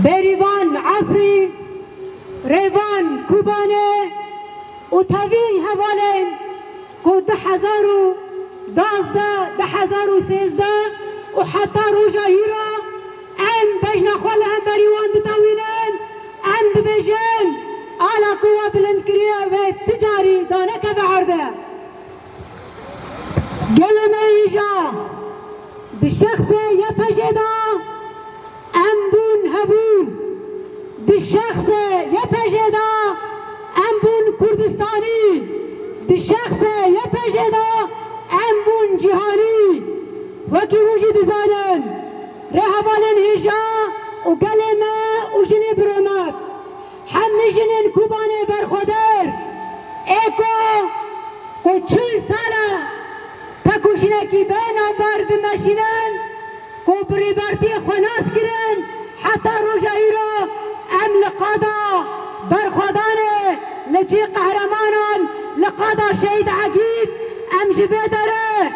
بریوان عفری ریوان کوبانه و طویل حواله که 2012 2013 و حتی روژا هیرا ان بجنا خوال هم بریوان دتاوینن اند بجن على قوة بلندكرية وتجاري دانك بعرضه قلما يجا بالشخص يبجدا أمبون هبون بالشخص يبجدا أمبون كردستاني بالشخص يبجدا أمبون جهاني وكي وجد زانن رهبالن هجا وقلما وجني برمات حمي جنين كوباني برخودر ايكو قوچل سالا تکوشنکی بین برد مشینن کو بریبرتی خوناس کرن حتی روژایی رو ام لقادا برخودانه لجی قهرمانان لقادا شهید عقید ام جبه داره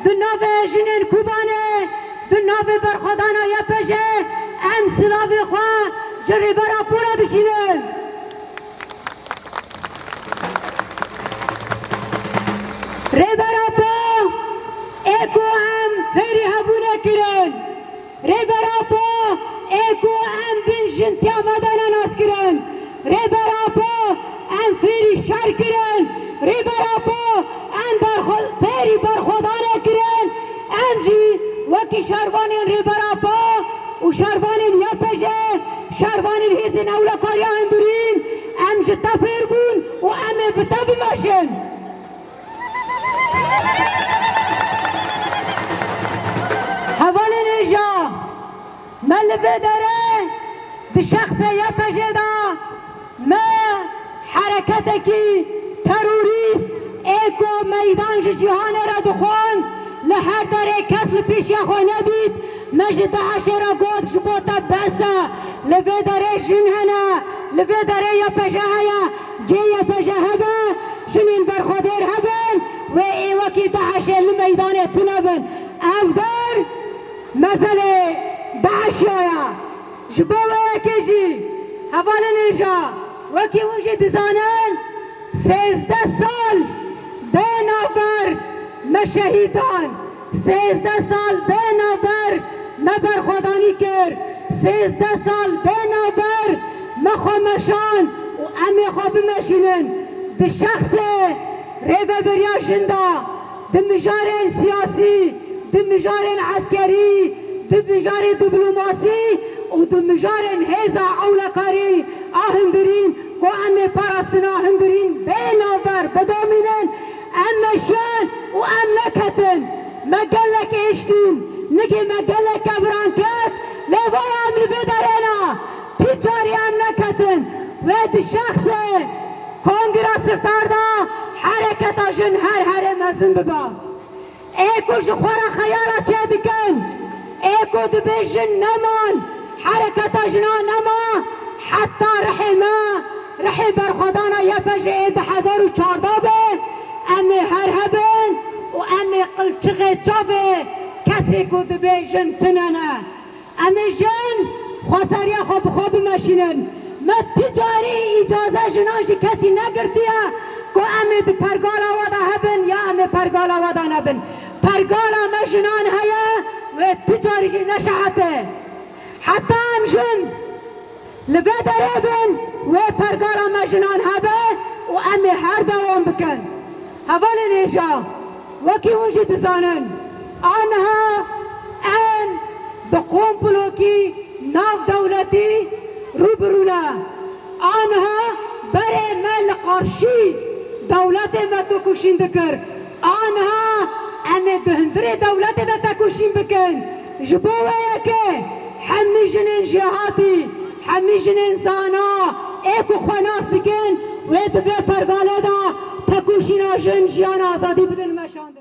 بنابه جنین کوبانه بنابه برخودانه یپشه ام سلاوی خواه جری برا پورا دشینن ری برا ایکو ام فری هبونه کرن ری براپو ایکو ام بین جنتیا مدانا ناس کرن ری براپو ام فری شر کرن ری براپو ام فری برخودانه کرن ام جی وکی شروانین ری براپو و شروانین یپجه شروانین هیزین اولا کاریا اندورین ام جتا فیر بون و ام بتا بماشن حوالی نیجا مل بدره بشخص یپجدا ما حرکتکی تروریست ایکو میدان جهان را دخوان لهر داره کس لپیش یا خواه ندید مجد دهشه را گود شبوتا بسا لبه داره جنهنا لبه داره یپجه هیا جه یپجه هبا جنین برخودر هبن و ایوکی دهشه لمیدان تنبن او در مسئله داعش آیا جبوه یکیجی حوال نیجا وکی اونجی دزانن 13 سال بین آور مشهیدان 13 سال بین آور مبرخودانی کر 13 سال بین آور مخومشان و امی خواب مشینن ده شخص ریوه بریا جندا ده مجارن سیاسی ده مجارن عسکری ده مجارن دیپلماسی و ده مجارن هیزا اولکاری آهندرین کو امی پرستنا هندرین بین آور بدامینن امشان و ام نکتن مگلک اشتون نگی مگلک کبران کت لیوای ام لبدرنا تجاری ام نکتن و ده شخص کنگرس سرطاردا حرکت جن هر مزن ببا ایکو جخورا خیالا چه بکن ایکو دبی جن نمان حرکت جنا نما حتی رحی برخودانا یفج اید 1014 بین امی هر هبین و امی قلچغی چابه کسی کو دبی جن تنانا امی جن خساریا خوب ماشینن ما تجاری اجازه جناشی کسی نگردیه کو امی دی پرگالا ودا هبن یا امی پرگالا ودا نبن پرگالا ما جنان هیا و تجاری جی نشعته حتی ام جن لبه داره بن و پرگالا ما جنان هبه و امی هر دوام بکن حوال نیجا وکی اونجی دزانن آنها ان بقوم بلوکی ناف دولتی روبرونا آنها برای مل قارشی دولت ما تکوشین دکر آنها امی دهندر دولت دا تکوشین بکن جبوه یکه حمی جنین جهاتی حمی جنین زانا ایکو خواناس دکن و دبه پرگاله دا تکوشینا جن جیان آزادی بدن مشانده